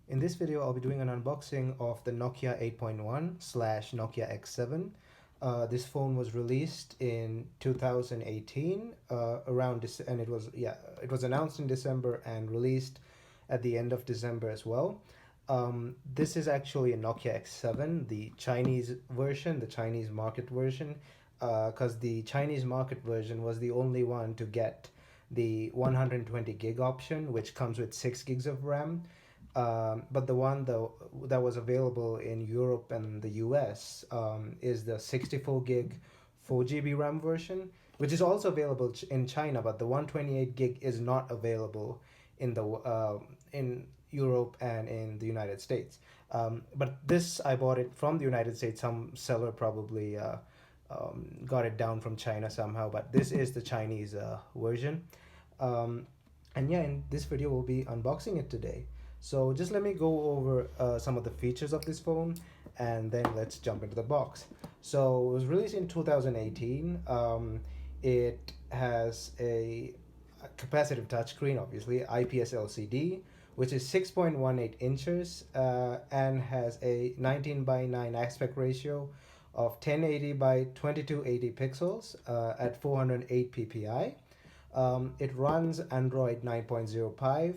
In this video, I'll be doing an unboxing of the Nokia 8.1 slash Nokia X7. This phone was released in 2018, and it was announced in December and released at the end of December as well. This is actually a Nokia X7, the Chinese version, the Chinese market version, because the Chinese market version was the only one to get the 120 gig option, which comes with 6 gigs of RAM. But the one though that was available in Europe and the US is the 64 gig 4 GB RAM version, which is also available in China, but the 128 gig is not available in Europe and in the United States. But this, I bought it from the United States. Some seller probably got it down from China somehow, but this is the Chinese version. And yeah, in this video we'll be unboxing it today. So just let me go over some of the features of this phone, and then let's jump into the box. So it was released in 2018. It has a capacitive touchscreen, obviously, IPS LCD, which is 6.18 inches and has a 19 by 9 aspect ratio of 1080 by 2280 pixels at 408 ppi. It runs Android 9.05,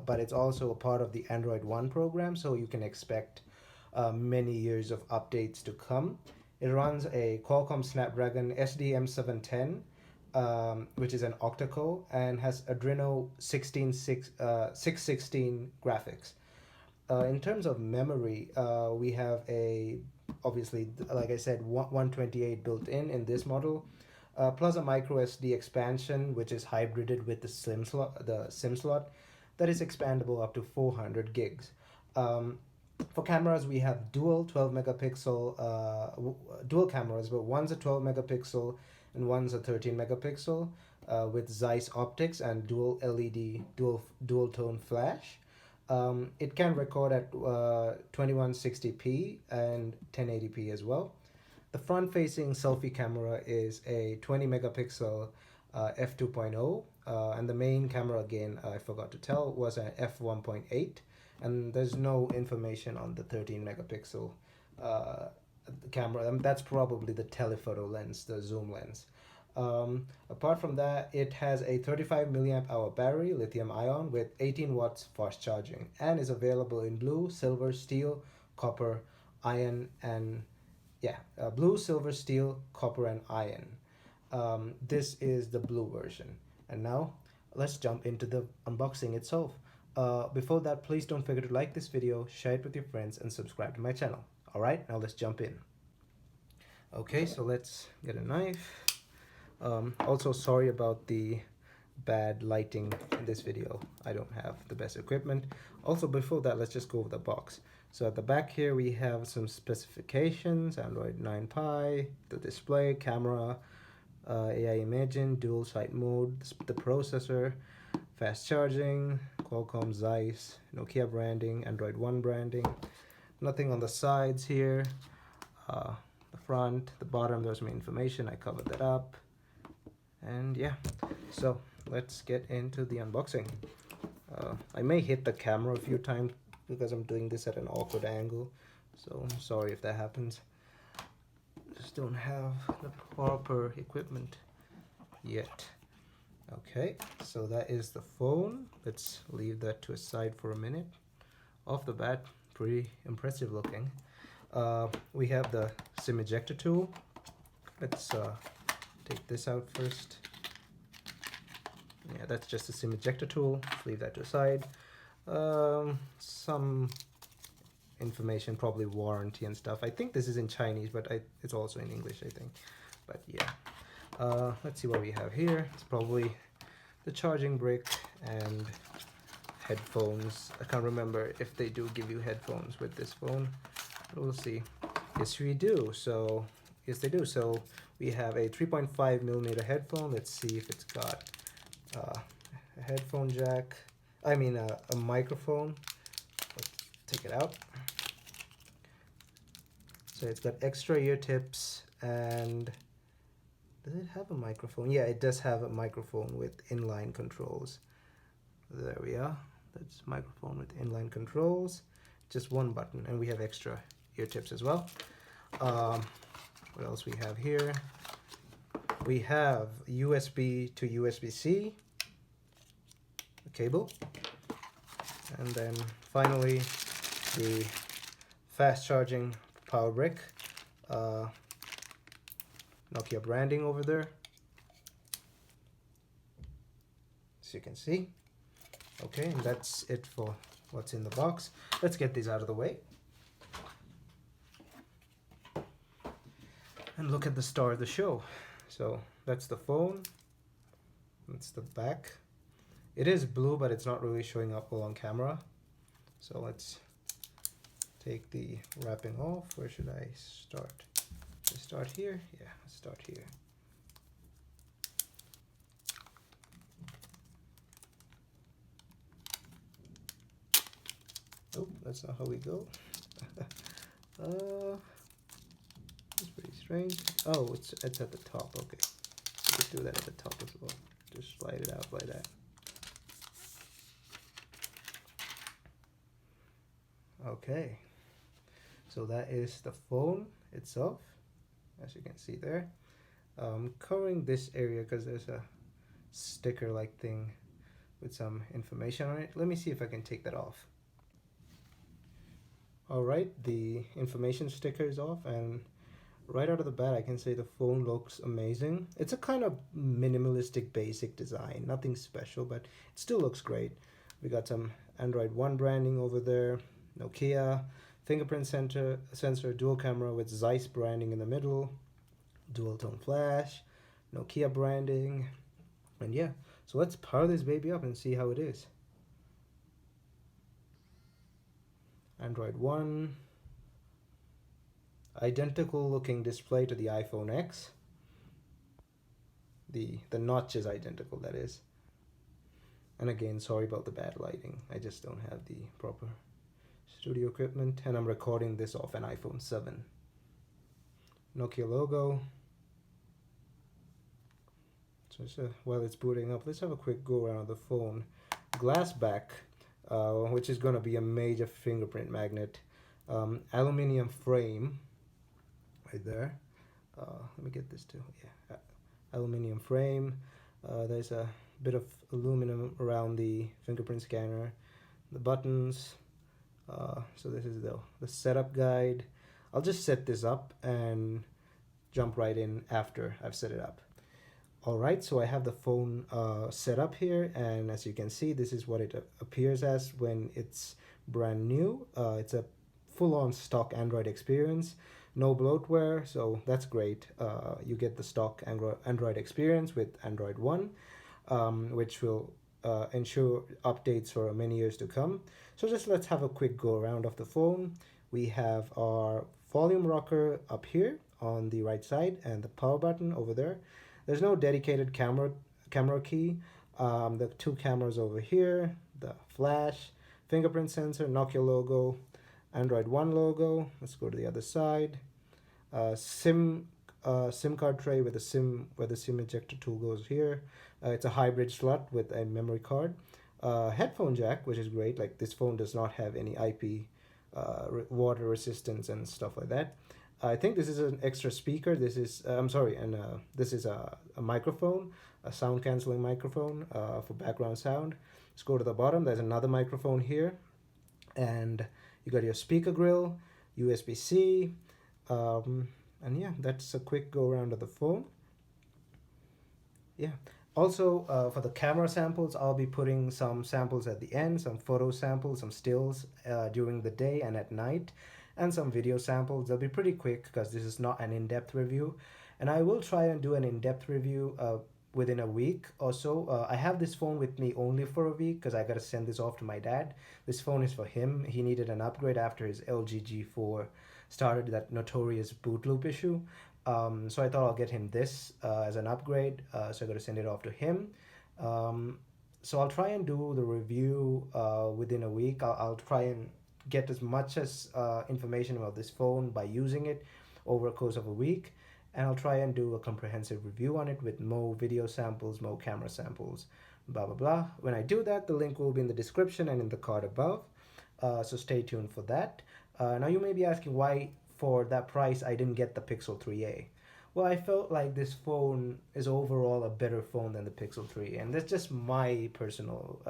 but it's also a part of the Android One program, so you can expect many years of updates to come. It runs a Qualcomm Snapdragon SDM710, which is an octa-core, and has Adreno 616 graphics. In terms of memory, we have obviously, like I said, 128 built in this model, plus a micro SD expansion, which is hybrided with the SIM slot that is expandable up to 400 gigs. For cameras, we have dual 12 megapixel dual cameras, but one's a 12 megapixel and one's a 13 megapixel with Zeiss optics and dual LED dual tone flash. It can record at 2160p and 1080p as well. The front-facing selfie camera is a 20 megapixel f2.0, and the main camera, again, I forgot to tell, was an f1.8, and there's no information on the 13 megapixel camera. That's probably the telephoto lens, the zoom lens. Apart from that, it has a 35 milliamp hour battery, lithium ion, with 18 watts fast charging, and is available in blue, silver, steel, copper, iron, and blue, silver, steel, copper, and iron. This is the blue version. And now let's jump into the unboxing itself. Before that, please don't forget to like this video, share it with your friends, and subscribe to my channel. Alright, now let's jump in. Okay, so let's get a knife. Also, sorry about the bad lighting in this video. I don't have the best equipment. Also, before that, let's just go over the box. So at the back here we have some specifications: Android 9 Pie, the display, camera, AI imaging, dual site mode, the processor, fast charging, Qualcomm, Zeiss, Nokia branding, Android One branding. Nothing on the sides here. The front, the bottom, there's some information. I covered that up. And yeah, so let's get into the unboxing. I may hit the camera a few times because I'm doing this at an awkward angle, so I'm sorry if that happens. Just don't have the proper equipment yet. Okay, so that is the phone. Let's leave that to a side for a minute. Off the bat, pretty impressive looking. We have the SIM ejector tool. Let's take this out first. Yeah, that's just a SIM ejector tool. Leave that to the side. Some information, probably warranty and stuff. I think this is in Chinese, but it's also in English, I think. But yeah, let's see what we have here. It's probably the charging brick and headphones. I can't remember if they do give you headphones with this phone, but we'll see. Yes, we do. So yes, they do. So we have a 3.5 millimeter headphone. Let's see if it's got a headphone jack. I mean a microphone. Let's take it out. So it's got extra ear tips, and does it have a microphone? Yeah, it does have a microphone with inline controls. There we are. That's microphone with inline controls. Just one button, and we have extra ear tips as well. What else we have here? We have USB to USB-C cable, and then finally the fast charging power brick, Nokia branding over there, as you can see. Okay, and that's it for what's in the box. Let's get these out of the way and look at the star of the show. So that's the phone, that's the back. It is blue, but it's not really showing up well on camera. So let's take the wrapping off. Where should I start? Should I start here? Yeah, let's start here. Oh, that's not how we go. It's pretty strange. Oh, it's at the top. Okay, we could do that at the top as well. Just slide it out like that. Okay, so that is the phone itself, as you can see there. Covering this area because there's a sticker like thing with some information on it. Let me see if I can take that off. Alright, the information sticker is off, and right out of the bat I can say the phone looks amazing. It's a kind of minimalistic basic design, nothing special, but it still looks great. We got some Android 1 branding over there, Nokia, fingerprint sensor, dual camera with Zeiss branding in the middle, dual tone flash, Nokia branding, and yeah, so let's power this baby up and see how it is. Android 1, identical looking display to the iPhone X. The notch is identical, that is. And again, sorry about the bad lighting. I just don't have the proper studio equipment, and I'm recording this off an iPhone 7. Nokia logo. So while it's booting up, let's have a quick go around the phone. Glass back, which is going to be a major fingerprint magnet. Aluminium frame right there. Let me get this too. Yeah, aluminium frame. There's a bit of aluminum around the fingerprint scanner. The buttons. So this is the setup guide. I'll just set this up and jump right in after I've set it up. Alright, so I have the phone set up here, and as you can see, this is what it appears as when it's brand new. It's a full-on stock Android experience, no bloatware, so that's great. You get the stock Android experience with Android 1, which will ensure updates for many years to come. So just let's have a quick go around of the phone. We have our volume rocker up here on the right side and the power button over there. There's no dedicated camera key. The two cameras over here, the flash, fingerprint sensor, Nokia logo, Android 1 logo. Let's go to the other side. SIM card tray with a SIM, where the SIM ejector tool goes here. It's a hybrid slot with a memory card. Headphone jack, which is great. Like, this phone does not have any IP water resistance and stuff like that. I think this is an extra speaker. This is this is a microphone, a sound cancelling microphone for background sound. Let's go to the bottom. There's another microphone here, and you got your speaker grill, USB-C, and yeah, that's a quick go around of the phone. Yeah. Also, for the camera samples, I'll be putting some samples at the end, some photo samples, some stills during the day and at night, and some video samples. They'll be pretty quick because this is not an in-depth review. And I will try and do an in-depth review within a week or so. I have this phone with me only for a week because I got to send this off to my dad. This phone is for him. He needed an upgrade after his LG G4 started that notorious boot loop issue. So I thought I'll get him this as an upgrade. So I got to send it off to him. So I'll try and do the review within a week. I'll try and get as much as information about this phone by using it over a course of a week. And I'll try and do a comprehensive review on it with more video samples, more camera samples, blah blah blah. When I do that, the link will be in the description and in the card above. So stay tuned for that. Now you may be asking why for that price I didn't get the Pixel 3a. Well, I felt like this phone is overall a better phone than the Pixel 3, and that's just my personal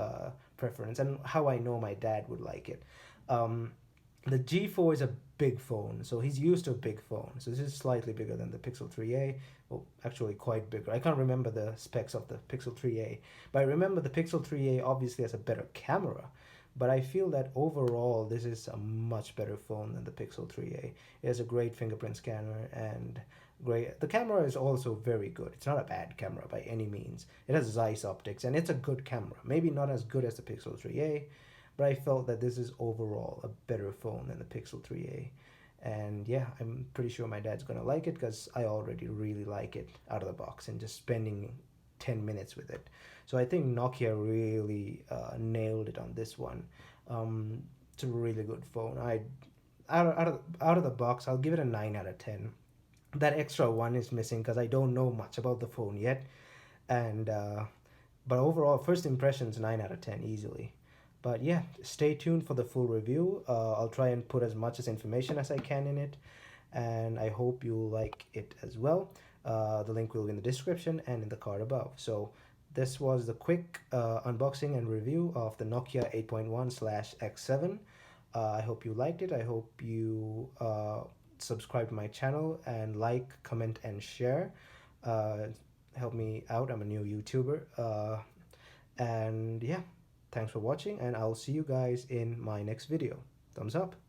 preference and how I know my dad would like it. Um, the G4 is a big phone, so he's used to a big phone. So this is slightly bigger than the Pixel 3a. Well, actually quite bigger. I can't remember the specs of the Pixel 3a, but I remember the Pixel 3a obviously has a better camera. But I feel that overall, this is a much better phone than the Pixel 3a. It has a great fingerprint scanner and great. The camera is also very good. It's not a bad camera by any means. It has Zeiss optics and it's a good camera. Maybe not as good as the Pixel 3a, but I felt that this is overall a better phone than the Pixel 3a. And yeah, I'm pretty sure my dad's gonna like it because I already really like it out of the box and just spending 10 minutes with it. So I think Nokia really nailed it on this one. It's a really good phone. Out of the box, I'll give it a 9 out of 10. That extra one is missing because I don't know much about the phone yet. And but overall, first impressions 9 out of 10 easily. But yeah, stay tuned for the full review. I'll try and put as much as information as I can in it, and I hope you like it as well. The link will be in the description and in the card above. So this was the quick unboxing and review of the Nokia 8.1/X7. I hope you liked it. I hope you subscribe to my channel and like, comment, and share. Uh, Help me out. I'm a new YouTuber. And yeah, thanks for watching, and I'll see you guys in my next video. Thumbs up.